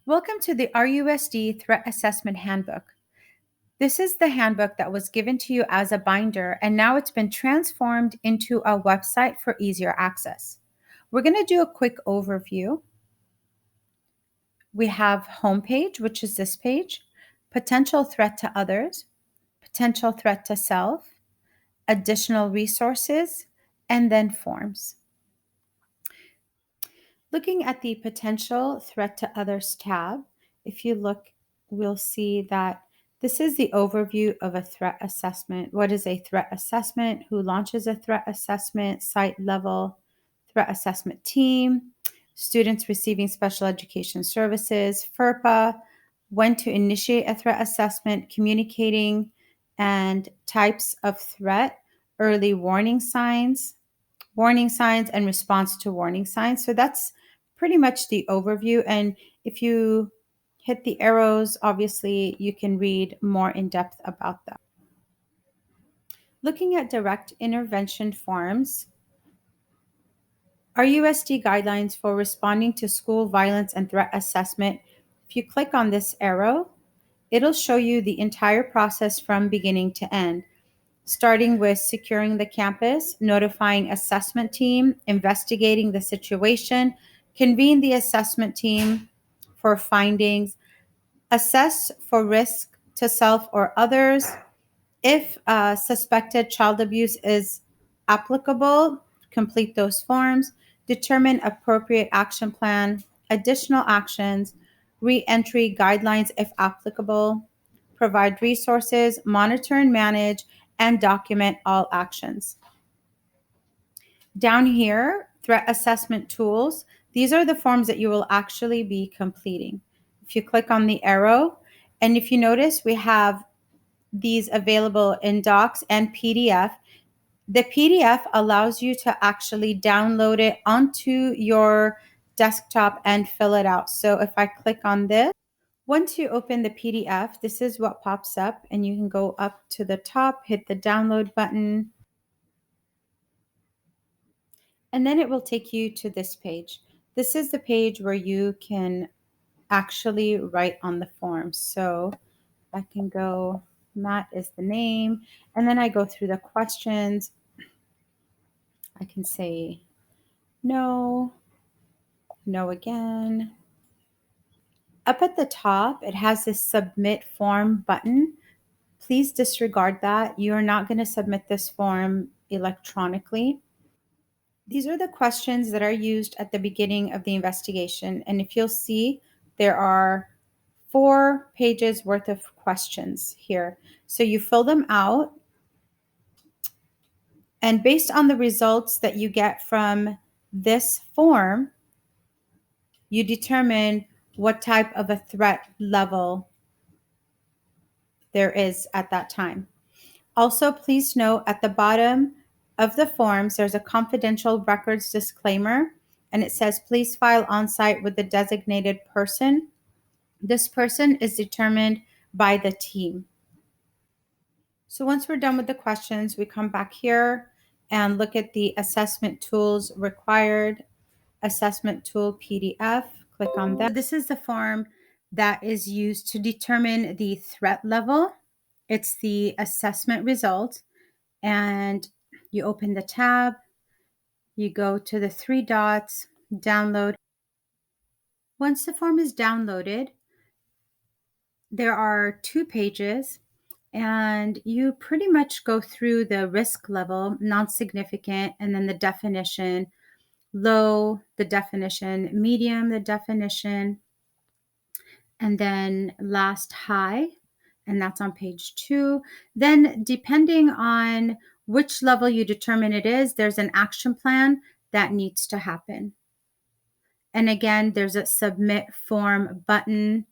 Welcome to the RUSD Threat Assessment Handbook. This is the handbook that was given to you as a binder, and now it's been transformed into a website for easier access. We're going to do a quick overview. We have homepage, which is this page, potential threat to others, potential threat to self, additional resources, and then forms. Looking at the potential threat to others tab, if you look, we'll see that this is the overview of a threat assessment. What is a threat assessment? Who launches a threat assessment? Site level threat assessment team, students receiving special education services, FERPA, when to initiate a threat assessment, communicating, and types of threat, early warning signs, and response to warning signs. So that's pretty much the overview. And if you hit the arrows, obviously you can read more in depth about that. Looking at direct intervention forms, RUSD guidelines for responding to school violence and threat assessment. If you click on this arrow, it'll show you the entire process from beginning to end, starting with securing the campus, notifying assessment team, investigating the situation, convene the assessment team for findings, assess for risk to self or others. If suspected child abuse is applicable, complete those forms, determine appropriate action plan, additional actions, re-entry guidelines if applicable, provide resources, monitor and manage, and document all actions. Down here, threat assessment tools. These are the forms that you will actually be completing. If you click on the arrow, and if you notice, we have these available in docs and PDF. The PDF allows you to actually download it onto your desktop and fill it out. So if I click on this, once you open the PDF, this is what pops up, and you can go up to the top, hit the download button, and then it will take you to this page. This is the page where you can actually write on the form. So I can go, Matt is the name, and then I go through the questions. I can say no, no again. Up at the top, it has this submit form button. Please disregard that. You are not going to submit this form electronically. These are the questions that are used at the beginning of the investigation. And if you'll see, there are 4 pages worth of questions here. So you fill them out. And based on the results that you get from this form, you determine what type of a threat level there is at that time. Also, please note at the bottom of the forms, there's a confidential records disclaimer, and it says, please file on site with the designated person. This person is determined by the team. So once we're done with the questions, we come back here and look at the assessment tools required, assessment tool PDF, click on that. This is the form that is used to determine the threat level. It's the assessment result, and you open the tab, you go to the 3 dots, download. Once the form is downloaded, there are 2 pages, and you pretty much go through the risk level, non-significant, and then the definition, low, the definition, medium, the definition, and then last high, and that's on page 2. Then depending on which level you determine it is, there's an action plan that needs to happen. And again, there's a submit form button.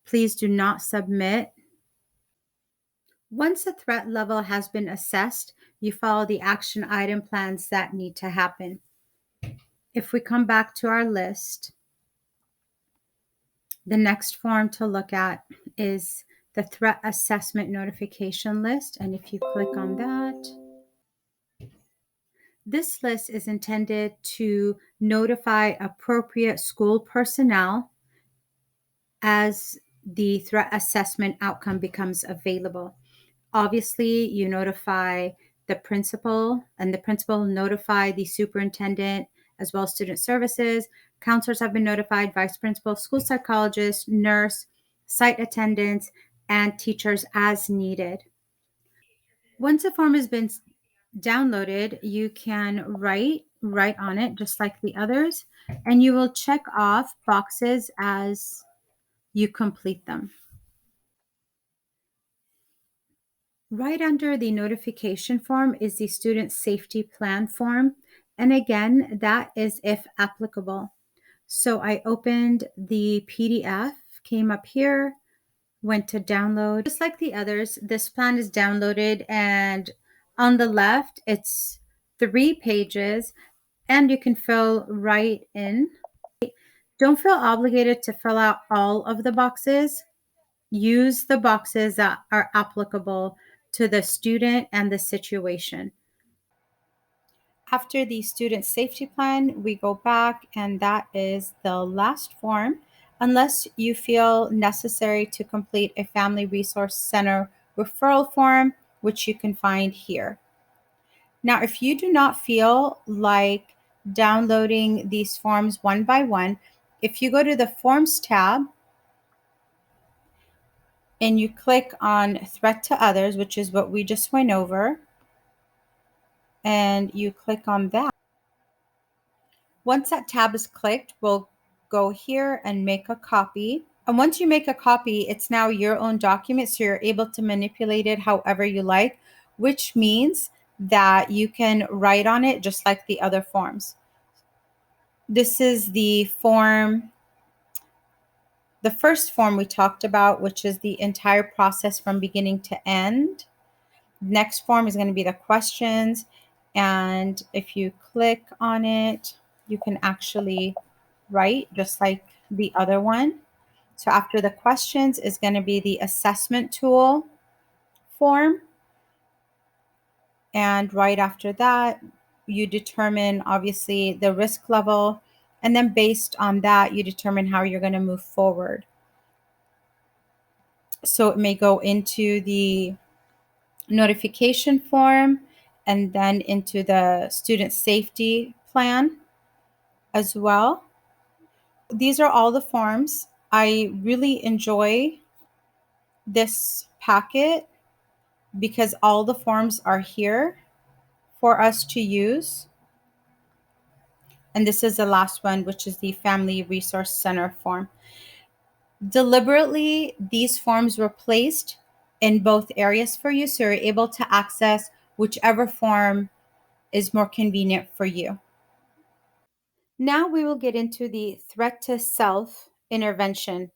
Please do not submit. Once a threat level has been assessed, you follow the action item plans that need to happen. If we come back to our list, the next form to look at is the threat assessment notification list. And if you click on that, this list is intended to notify appropriate school personnel as the threat assessment outcome becomes available. Obviously, you notify the principal, and the principal notify the superintendent as well as student services. Counselors have been notified, vice principal, school psychologist, nurse, site attendants, and teachers as needed. Once a form has been downloaded, you can write on it just like the others, and you will check off boxes as you complete them. Right under the notification form is the student safety plan form. And again, that is if applicable. So I opened the PDF, came up here, went to download. Just like the others, this plan is downloaded, and on the left, it's 3 pages, and you can fill right in. Don't feel obligated to fill out all of the boxes. Use the boxes that are applicable to the student and the situation. After the student safety plan, we go back, and that is the last form, unless you feel necessary to complete a Family Resource Center referral form, which you can find here. Now, if you do not feel like downloading these forms one by one, if you go to the Forms tab and you click on Threat to Others, which is what we just went over, and you click on that. Once that tab is clicked, we'll go here and make a copy. And once you make a copy, it's now your own document, so you're able to manipulate it however you like, which means that you can write on it just like the other forms. This is the form, the first form we talked about, which is the entire process from beginning to end. Next form is going to be the questions. And if you click on it, you can actually write just like the other one. So after the questions is going to be the assessment tool form. And right after that, you determine obviously the risk level. And then based on that, you determine how you're going to move forward. So it may go into the notification form and then into the student safety plan as well. These are all the forms. I really enjoy this packet because all the forms are here for us to use. And this is the last one, which is the Family Resource Center form. Deliberately, these forms were placed in both areas for you, so you're able to access whichever form is more convenient for you. Now we will get into the threat to self intervention.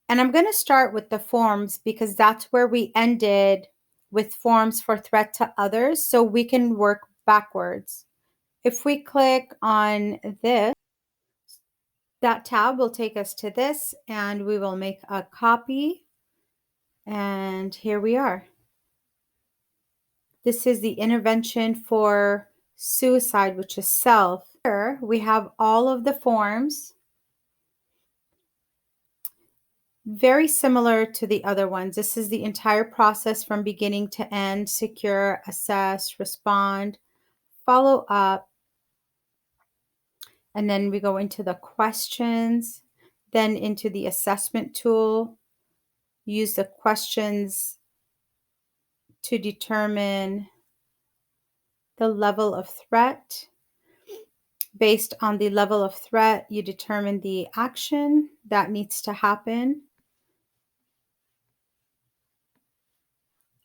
And I'm going to start with the forms because that's where we ended with forms for threat to others, so we can work backwards. If we click on this, that tab will take us to this, and we will make a copy. And here we are. This is the intervention for suicide, which is self. Here we have all of the forms, very similar to the other ones. This is the entire process from beginning to end: secure, assess, respond, follow up. And then we go into the questions, then into the assessment tool, use the questions to determine the level of threat. Based on the level of threat, you determine the action that needs to happen.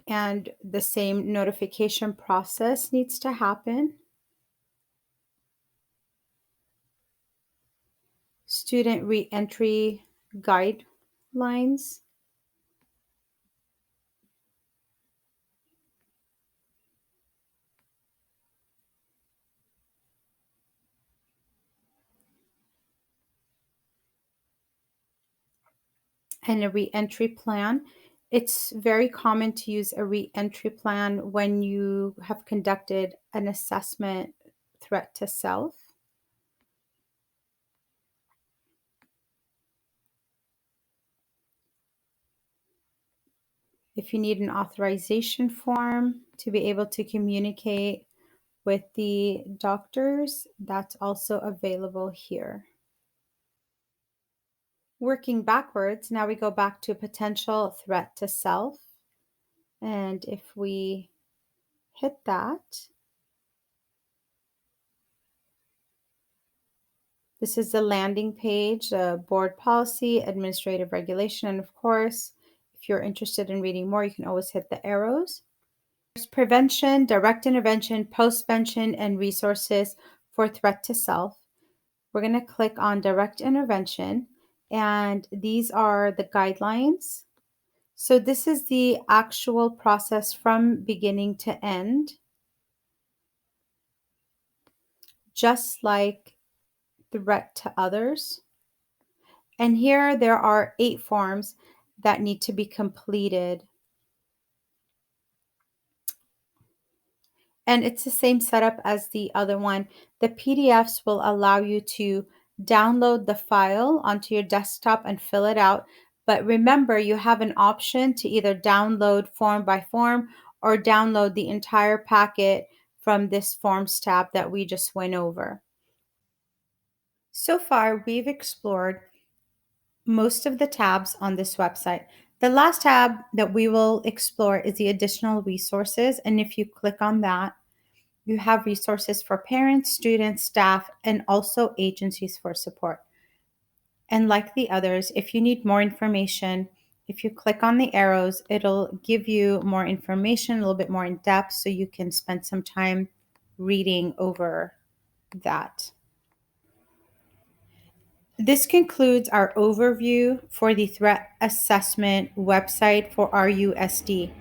And the same notification process needs to happen. Student reentry guidelines. And a reentry plan. It's very common to use a reentry plan when you have conducted an assessment threat to self. If you need an authorization form to be able to communicate with the doctors, that's also available here. Working backwards, now we go back to potential threat to self. And if we hit that, this is the landing page, board policy, administrative regulation, and of course, if you're interested in reading more, you can always hit the arrows. There's prevention, direct intervention, postvention, and resources for threat to self. We're going to click on direct intervention, and these are the guidelines. So this is the actual process from beginning to end, just like threat to others. And here there are 8 forms that need to be completed. And it's the same setup as the other one. The PDFs will allow you to download the file onto your desktop and fill it out. But remember, you have an option to either download form by form or download the entire packet from this Forms tab that we just went over. So far, we've explored most of the tabs on this website. The last tab that we will explore is the additional resources. And if you click on that, you have resources for parents, students, staff, and also agencies for support. And like the others, if you need more information, if you click on the arrows, it'll give you more information, a little bit more in depth, so you can spend some time reading over that. This concludes our overview for the threat assessment website for RUSD.